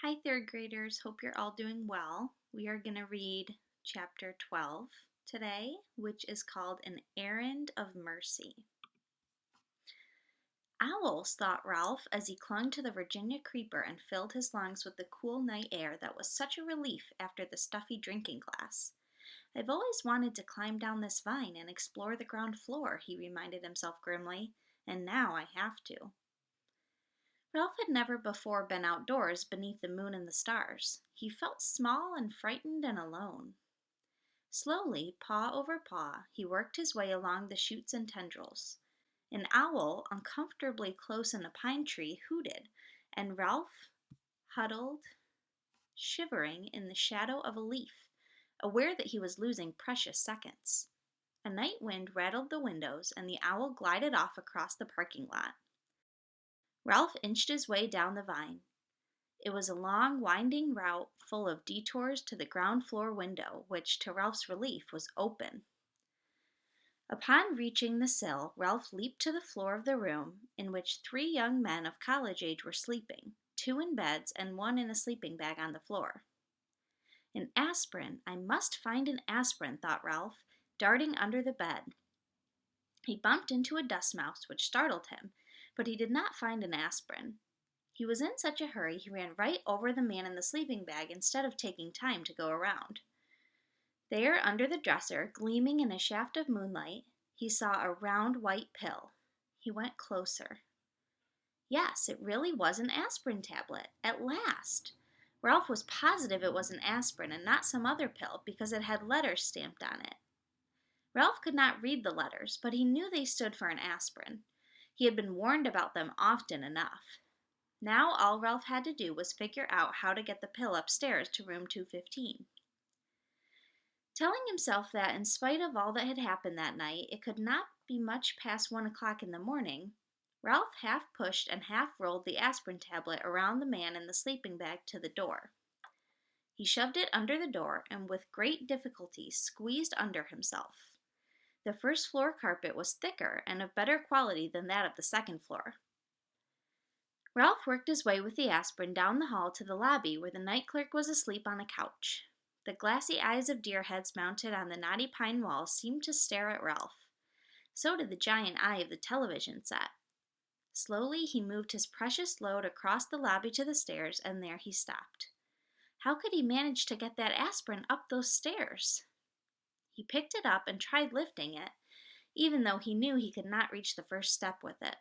Hi, third graders. Hope you're all doing well. We are going to read chapter 12 today, which is called An Errand of Mercy. Owls, thought Ralph as he clung to the Virginia creeper and filled his lungs with the cool night air that was such a relief after the stuffy drinking glass. I've always wanted to climb down this vine and explore the ground floor, he reminded himself grimly, and now I have to. Ralph had never before been outdoors beneath the moon and the stars. He felt small and frightened and alone. Slowly, paw over paw, he worked his way along the shoots and tendrils. An owl, uncomfortably close in a pine tree, hooted, and Ralph huddled, shivering in the shadow of a leaf, aware that he was losing precious seconds. A night wind rattled the windows, and the owl glided off across the parking lot. Ralph inched his way down the vine. It was a long, winding route full of detours to the ground floor window, which, to Ralph's relief, was open. Upon reaching the sill, Ralph leaped to the floor of the room in which 3 young men of college age were sleeping, 2 in beds and 1 in a sleeping bag on the floor. An aspirin! I must find an aspirin, thought Ralph, darting under the bed. He bumped into a dust mouse, which startled him, but he did not find an aspirin. He was in such a hurry he ran right over the man in the sleeping bag instead of taking time to go around. There, under the dresser, gleaming in a shaft of moonlight, he saw a round white pill. He went closer. Yes, it really was an aspirin tablet. At last! Ralph was positive it was an aspirin and not some other pill because it had letters stamped on it. Ralph could not read the letters, but he knew they stood for an aspirin. He had been warned about them often enough. Now all Ralph had to do was figure out how to get the pill upstairs to room 215. Telling himself that in spite of all that had happened that night, it could not be much past 1 o'clock in the morning, Ralph half pushed and half rolled the aspirin tablet around the man in the sleeping bag to the door. He shoved it under the door and with great difficulty squeezed under himself. The first floor carpet was thicker and of better quality than that of the second floor. Ralph worked his way with the aspirin down the hall to the lobby where the night clerk was asleep on a couch. The glassy eyes of deer heads mounted on the knotty pine walls seemed to stare at Ralph. So did the giant eye of the television set. Slowly he moved his precious load across the lobby to the stairs, and there he stopped. How could he manage to get that aspirin up those stairs? He picked it up and tried lifting it, even though he knew he could not reach the first step with it.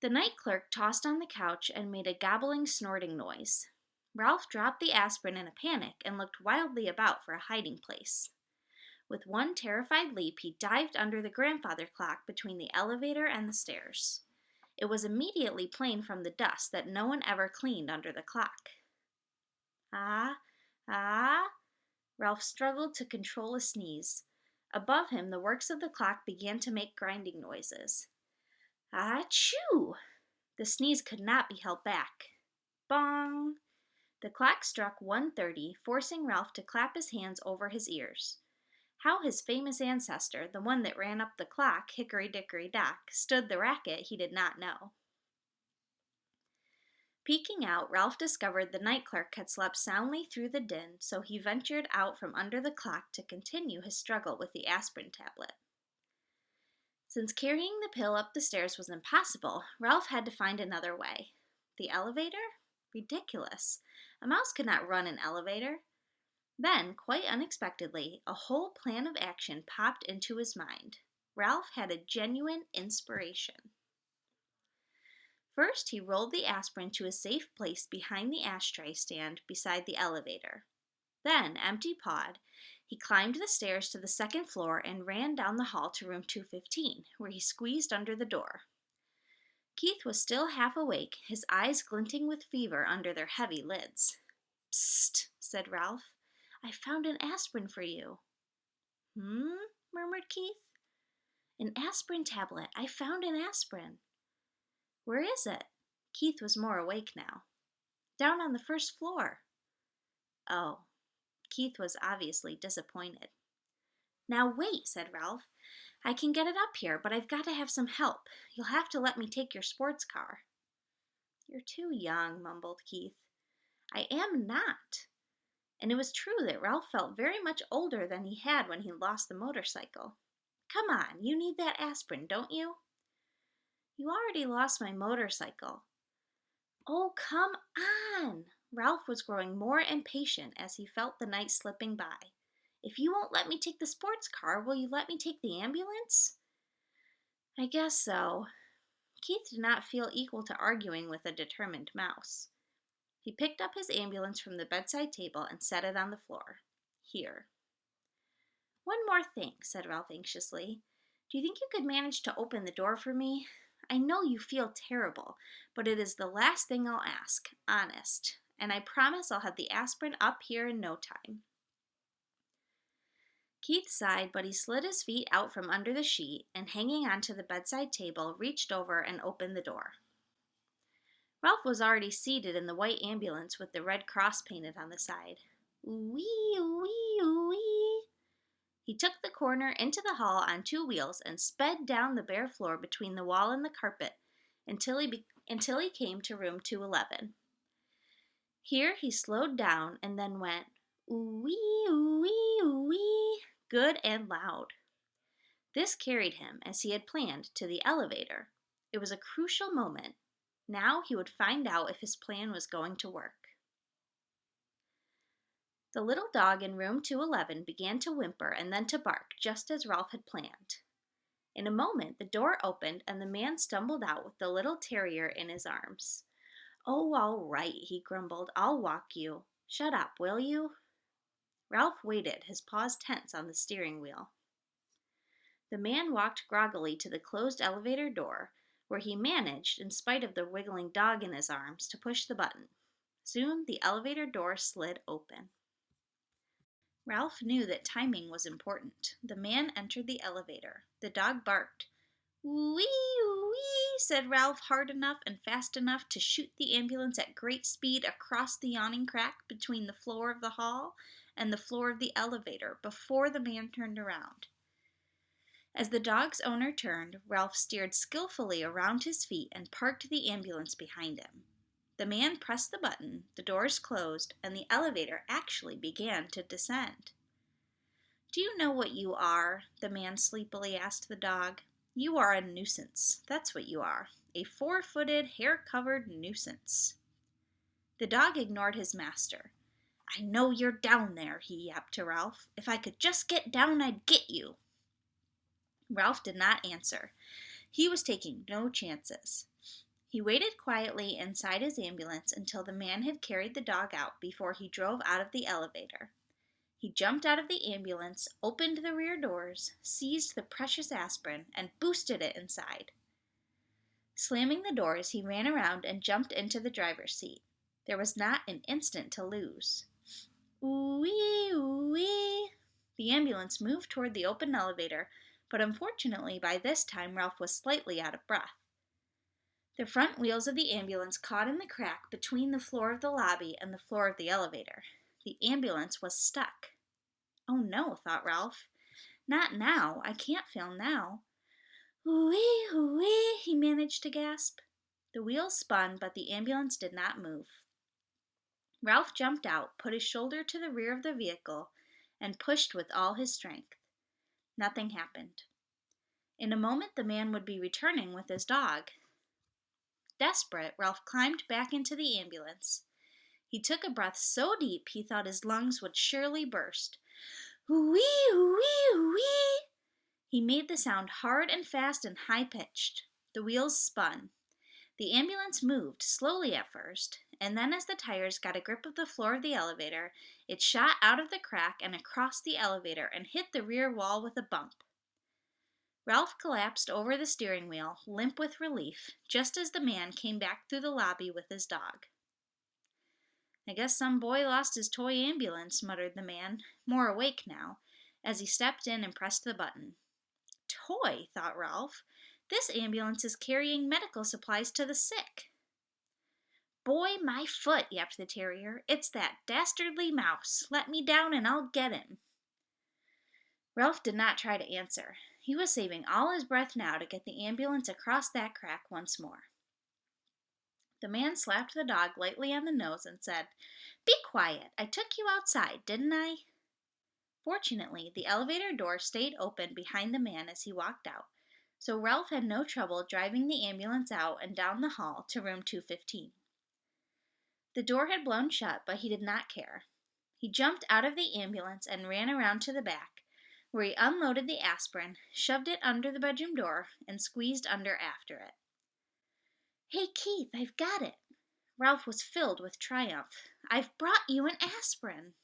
The night clerk tossed on the couch and made a gobbling, snorting noise. Ralph dropped the aspirin in a panic and looked wildly about for a hiding place. With one terrified leap, he dived under the grandfather clock between the elevator and the stairs. It was immediately plain from the dust that no one ever cleaned under the clock. Ah, ah! Ralph struggled to control a sneeze. Above him, the works of the clock began to make grinding noises. Achoo! The sneeze could not be held back. Bong! The clock struck 1:30, forcing Ralph to clap his hands over his ears. How his famous ancestor, the one that ran up the clock, hickory-dickory-dock, stood the racket he did not know. Peeking out, Ralph discovered the night clerk had slept soundly through the din, so he ventured out from under the clock to continue his struggle with the aspirin tablet. Since carrying the pill up the stairs was impossible, Ralph had to find another way. The elevator? Ridiculous. A mouse could not run an elevator. Then, quite unexpectedly, a whole plan of action popped into his mind. Ralph had a genuine inspiration. First, he rolled the aspirin to a safe place behind the ashtray stand beside the elevator. Then, empty-pawed, he climbed the stairs to the second floor and ran down the hall to room 215, where he squeezed under the door. Keith was still half awake, his eyes glinting with fever under their heavy lids. "Psst," said Ralph. "I found an aspirin for you." Murmured Keith. "An aspirin tablet. I found an aspirin." "Where is it?" Keith was more awake now. "Down on the first floor." "Oh." Keith was obviously disappointed. "Now wait," said Ralph. "I can get it up here, but I've got to have some help. You'll have to let me take your sports car." "You're too young," mumbled Keith. I am not. And it was true that Ralph felt very much older than he had when he lost the motorcycle. Come on, you need that aspirin, don't you? You already lost my motorcycle. Oh, come on! Ralph was growing more impatient as he felt the night slipping by. If you won't let me take the sports car, will you let me take the ambulance? I guess so. Keith did not feel equal to arguing with a determined mouse. He picked up his ambulance from the bedside table and set it on the floor. Here. One more thing, said Ralph anxiously. Do you think you could manage to open the door for me? I know you feel terrible, but it is the last thing I'll ask, honest, and I promise I'll have the aspirin up here in no time. Keith sighed, but he slid his feet out from under the sheet and, hanging onto the bedside table, reached over and opened the door. Ralph was already seated in the white ambulance with the red cross painted on the side. Wee, wee, wee. He took the corner into the hall on 2 wheels and sped down the bare floor between the wall and the carpet until he came to room 211. Here he slowed down and then went, wee, wee, wee, good and loud. This carried him, as he had planned, to the elevator. It was a crucial moment. Now he would find out if his plan was going to work. The little dog in room 211 began to whimper and then to bark, just as Ralph had planned. In a moment, the door opened and the man stumbled out with the little terrier in his arms. Oh, all right, he grumbled. I'll walk you. Shut up, will you? Ralph waited, his paws tense on the steering wheel. The man walked groggily to the closed elevator door, where he managed, in spite of the wiggling dog in his arms, to push the button. Soon the elevator door slid open. Ralph knew that timing was important. The man entered the elevator. The dog barked. Wee, wee, said Ralph, hard enough and fast enough to shoot the ambulance at great speed across the yawning crack between the floor of the hall and the floor of the elevator before the man turned around. As the dog's owner turned, Ralph steered skillfully around his feet and parked the ambulance behind him. The man pressed the button, the doors closed, and the elevator actually began to descend. Do you know what you are? The man sleepily asked the dog. You are a nuisance. That's what you are. A 4-footed, hair-covered nuisance. The dog ignored his master. I know you're down there, he yapped to Ralph. If I could just get down, I'd get you. Ralph did not answer. He was taking no chances. He waited quietly inside his ambulance until the man had carried the dog out before he drove out of the elevator. He jumped out of the ambulance, opened the rear doors, seized the precious aspirin, and boosted it inside. Slamming the doors, he ran around and jumped into the driver's seat. There was not an instant to lose. Ooh-wee, ooh-wee. The ambulance moved toward the open elevator, but unfortunately by this time Ralph was slightly out of breath. The front wheels of the ambulance caught in the crack between the floor of the lobby and the floor of the elevator. The ambulance was stuck. Oh no, thought Ralph. Not now. I can't fail now. Ooh-wee, ooh-wee, he managed to gasp. The wheels spun, but the ambulance did not move. Ralph jumped out, put his shoulder to the rear of the vehicle, and pushed with all his strength. Nothing happened. In a moment, the man would be returning with his dog. Desperate, Ralph climbed back into the ambulance. He took a breath so deep he thought his lungs would surely burst. Ooh-wee, ooh-wee, ooh-wee. He made the sound hard and fast and high-pitched. The wheels spun. The ambulance moved, slowly at first, and then as the tires got a grip of the floor of the elevator, it shot out of the crack and across the elevator and hit the rear wall with a bump. Ralph collapsed over the steering wheel, limp with relief, just as the man came back through the lobby with his dog. I guess some boy lost his toy ambulance, muttered the man, more awake now, as he stepped in and pressed the button. Toy, thought Ralph. This ambulance is carrying medical supplies to the sick. Boy, my foot, yapped the terrier. It's that dastardly mouse. Let me down and I'll get him. Ralph did not try to answer. He was saving all his breath now to get the ambulance across that crack once more. The man slapped the dog lightly on the nose and said, "Be quiet. I took you outside, didn't I?" Fortunately, the elevator door stayed open behind the man as he walked out, so Ralph had no trouble driving the ambulance out and down the hall to room 215. The door had blown shut, but he did not care. He jumped out of the ambulance and ran around to the back, where he unloaded the aspirin, shoved it under the bedroom door, and squeezed under after it. "Hey, Keith, I've got it!" Ralph was filled with triumph. "I've brought you an aspirin!"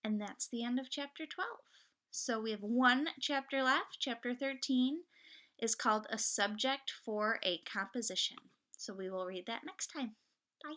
And that's the end of chapter 12. So we have one chapter left. Chapter 13 is called A Subject for a Composition. So we will read that next time. Bye.